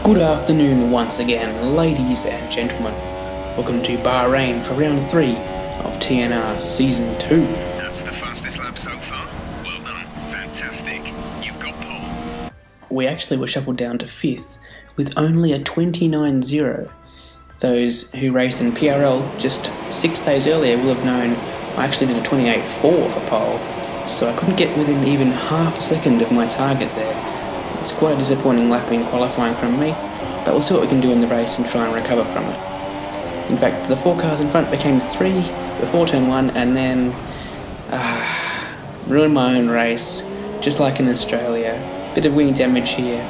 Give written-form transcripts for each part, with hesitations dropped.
Good afternoon once again, ladies and gentlemen. Welcome to Bahrain for round 3 of TNR Season 2. That's the fastest lap so far. Well done. Fantastic. You've got pole. We actually were shuffled down to 5th with only a 29.0. Those who raced in PRL just 6 days earlier will have known I actually did a 28.4 for pole, so I couldn't get within even half a second of my target there. It's quite a disappointing lapping qualifying from me, but we'll see what we can do in the race and try and recover from it. In fact, the 4 cars in front became 3 before turn 1 and then ruined my own race, just like in Australia. Bit of wing damage here.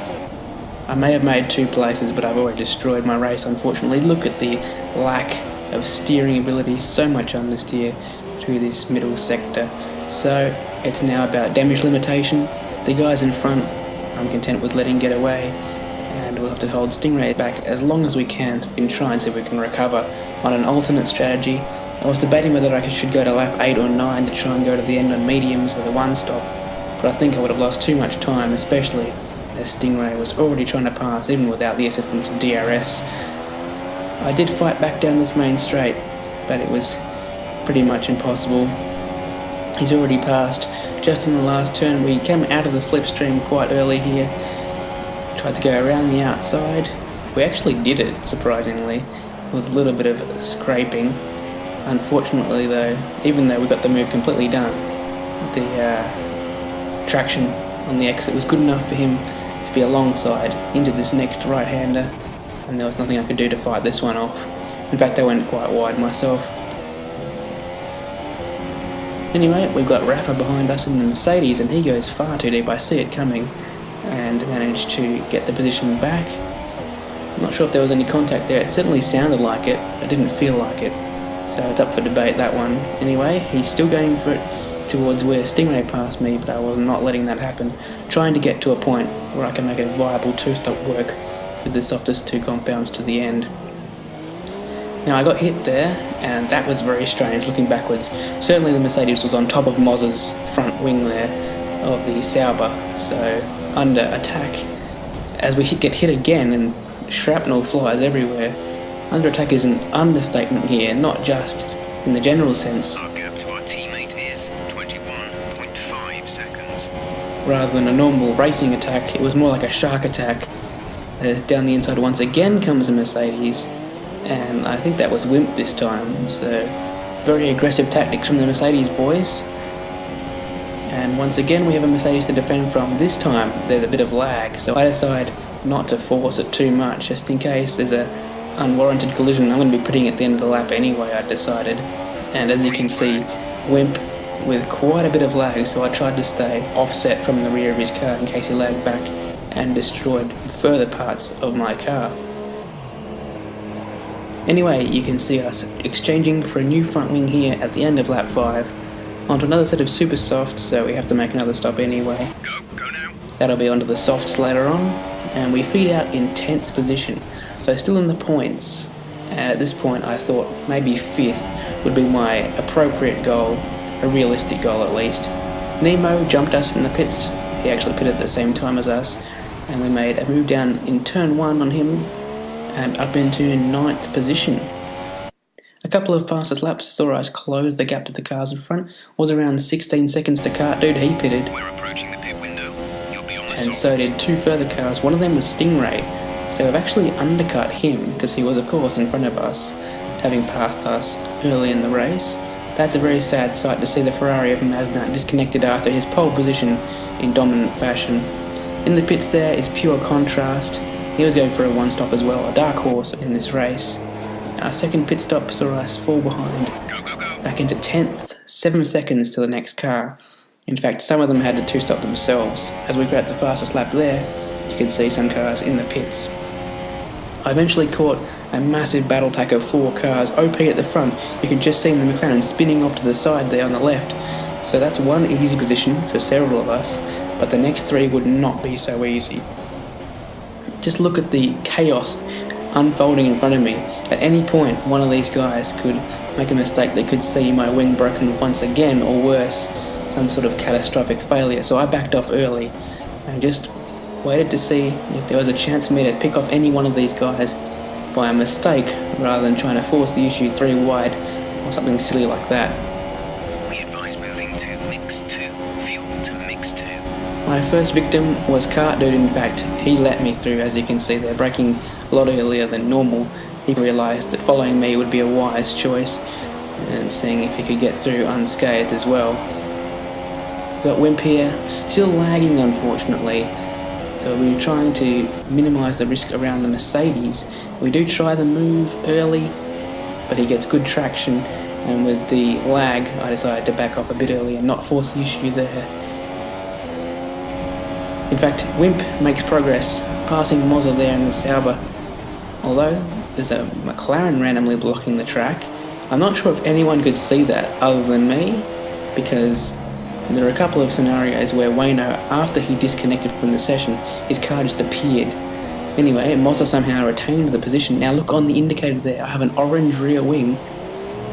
I may have made 2 places, but I've already destroyed my race, unfortunately. Look at the lack of steering ability, so much understeer through this middle sector. So it's now about damage limitation. The guys in front I'm content with letting get away, and we'll have to hold Stingray back as long as we can so we can try and see if we can recover on an alternate strategy. I was debating whether I should go to lap 8 or 9 to try and go to the end on mediums with a 1-stop, but I think I would have lost too much time, especially as Stingray was already trying to pass even without the assistance of DRS. I did fight back down this main straight, but it was pretty much impossible. He's already passed. Just in the last turn, we came out of the slipstream quite early here. Tried to go around the outside. We actually did it, surprisingly, with a little bit of scraping. Unfortunately though, even though we got the move completely done, the traction on the exit was good enough for him to be alongside into this next right-hander, and there was nothing I could do to fight this one off. In fact, I went quite wide myself. Anyway, we've got Rafa behind us in the Mercedes, and he goes far too deep. I see it coming and managed to get the position back. I'm not sure if there was any contact there. It certainly sounded like it. It didn't feel like it. So it's up for debate, that one. Anyway, he's still going for it towards where Stingray passed me, but I was not letting that happen. Trying to get to a point where I can make a viable 2-stop work with the softest 2 compounds to the end. Now I got hit there, and that was very strange looking backwards. Certainly the Mercedes was on top of Moz's front wing there of the Sauber, so under attack. As we get hit again, and shrapnel flies everywhere. Under attack is an understatement here, not just in the general sense. Our gap to our teammate is 21.5 seconds. Rather than a normal racing attack, it was more like a shark attack. Down the inside once again comes a Mercedes, and I think that was Wimp this time, so very aggressive tactics from the Mercedes boys. And once again we have a Mercedes to defend from. This time there's a bit of lag, so I decide not to force it too much, just in case there's a unwarranted collision. I'm going to be putting it at the end of the lap anyway, I decided. And as you can see, Wimp with quite a bit of lag, so I tried to stay offset from the rear of his car in case he lagged back and destroyed further parts of my car. Anyway, you can see us exchanging for a new front wing here at the end of lap 5. Onto another set of super softs, so we have to make another stop anyway. Go now. That'll be onto the softs later on, and we feed out in 10th position, so still in the points. And at this point I thought maybe 5th would be my appropriate goal, a realistic goal at least. Nemo jumped us in the pits. He actually pitted at the same time as us, and we made a move down in turn 1 on him, and up into 9th position. A couple of fastest laps saw us close the gap to the cars in front. Was around 16 seconds to kart dude, he pitted. We're approaching the pit window. You'll be on the And softs. so did 2 further cars. One of them was Stingray, so we've actually undercut him because he was of course in front of us, having passed us early in the race. That's a very sad sight to see the Ferrari of Mazda disconnected after his pole position in dominant fashion. In the pits there is pure contrast. He was going for a 1-stop as well, a dark horse in this race. Our second pit stop saw us fall behind, Go. back into 10th, 7 seconds to the next car. In fact, some of them had to 2-stop themselves. As we grabbed the fastest lap there, you can see some cars in the pits. I eventually caught a massive battle pack of 4 cars, OP at the front. You can just see the McLaren spinning off to the side there on the left. So that's one easy position for several of us, but the next 3 would not be so easy. Just look at the chaos unfolding in front of me. At any point, one of these guys could make a mistake. They could see my wing broken once again, or worse, some sort of catastrophic failure. So I backed off early and just waited to see if there was a chance for me to pick off any one of these guys by a mistake rather than trying to force the issue 3 wide or something silly like that. We advise moving to mix 2. Fuel to mix 2. My first victim was Cart Dude. In fact, he let me through. As you can see, they're braking a lot earlier than normal. He realised that following me would be a wise choice, and seeing if he could get through unscathed as well. Got Wimp here, still lagging unfortunately, so we're trying to minimise the risk around the Mercedes. We do try the move early, but he gets good traction, and with the lag I decided to back off a bit early and not force the issue there. In fact, Wimp makes progress, passing Mozza there in the Sauber. Although there's a McLaren randomly blocking the track, I'm not sure if anyone could see that other than me, because there are a couple of scenarios where Wayno, after he disconnected from the session, his car just appeared. Anyway, Mozza somehow retained the position. Now look on the indicator there, I have an orange rear wing.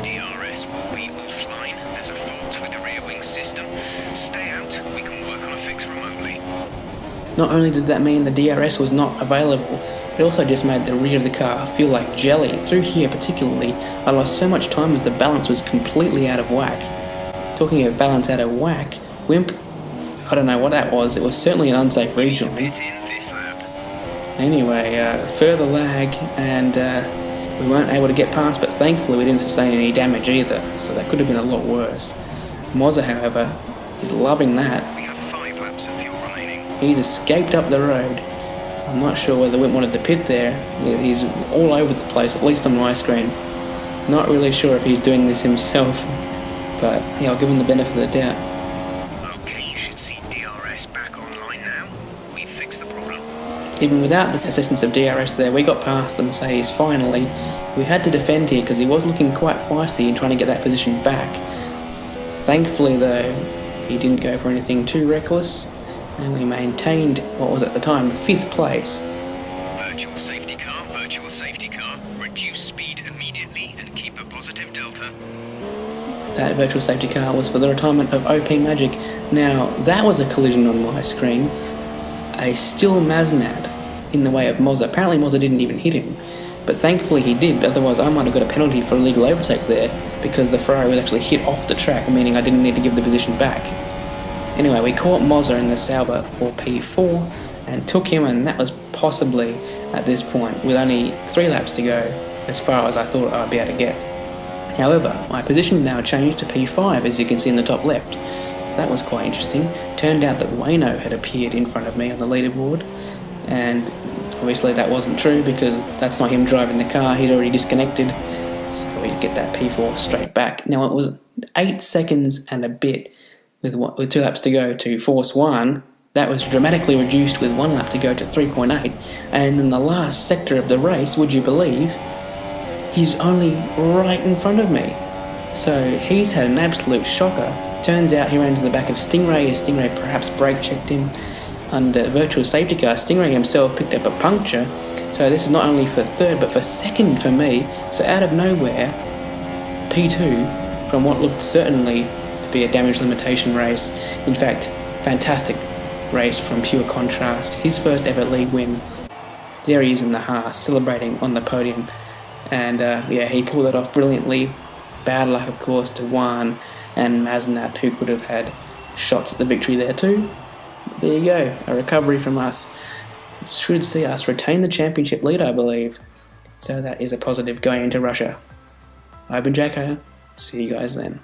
DRS will be offline. There's a fault with the rear wing system. Stay out, we can work on a fix remotely. Not only did that mean the DRS was not available, it also just made the rear of the car feel like jelly. Through here particularly, I lost so much time as the balance was completely out of whack. Talking of balance out of whack, Wimp, I don't know what that was, it was certainly an unsafe regional. Anyway, further lag, and we weren't able to get past, but thankfully we didn't sustain any damage either, so that could have been a lot worse. Mozza, however, is loving that. We have 5 laps of fuel remaining. He's escaped up the road. I'm not sure whether Wimp wanted to pit there. He's all over the place, at least on my screen. Not really sure if he's doing this himself, but yeah, I'll give him the benefit of the doubt. Okay, you should see DRS back online now. We've fixed the problem. Even without the assistance of DRS there, we got past the Mercedes finally. We had to defend here because he was looking quite feisty in trying to get that position back. Thankfully though, he didn't go for anything too reckless, and we maintained what was at the time 5th place. Virtual safety car, reduce speed immediately and keep a positive delta. That virtual safety car was for the retirement of OP Magic. Now, that was a collision on my screen. A still Maznat in the way of Mozza. Apparently Mozza didn't even hit him, but thankfully he did, otherwise I might have got a penalty for illegal overtake there, because the Ferrari was actually hit off the track, meaning I didn't need to give the position back. Anyway, we caught Mozza in the Sauber for P4 and took him, and that was possibly, at this point, with only 3 laps to go, as far as I thought I'd be able to get. However, my position now changed to P5, as you can see in the top left. That was quite interesting. Turned out that Wayno had appeared in front of me on the leaderboard, and obviously that wasn't true because that's not him driving the car, he'd already disconnected, so we get that P4 straight back. Now it was 8 seconds and a bit with 2 laps to go to Force 1. That was dramatically reduced with 1 lap to go to 3.8, and in the last sector of the race, would you believe, he's only right in front of me. So he's had an absolute shocker. Turns out he ran to the back of Stingray, as Stingray perhaps brake checked him. Under virtual safety car, Stingray himself picked up a puncture, so this is not only for 3rd but for 2nd for me. So out of nowhere, P2 from what looked certainly to be a damage limitation race. In fact, fantastic race from pure contrast. His first ever league win. There he is in the Haas, celebrating on the podium, and yeah, he pulled it off brilliantly. Bad luck, of course, to Juan and Maznat, who could have had shots at the victory there too. There you go, a recovery from us. Should see us retain the championship lead, I believe. So that is a positive going into Russia. I've been Jacko. See you guys then.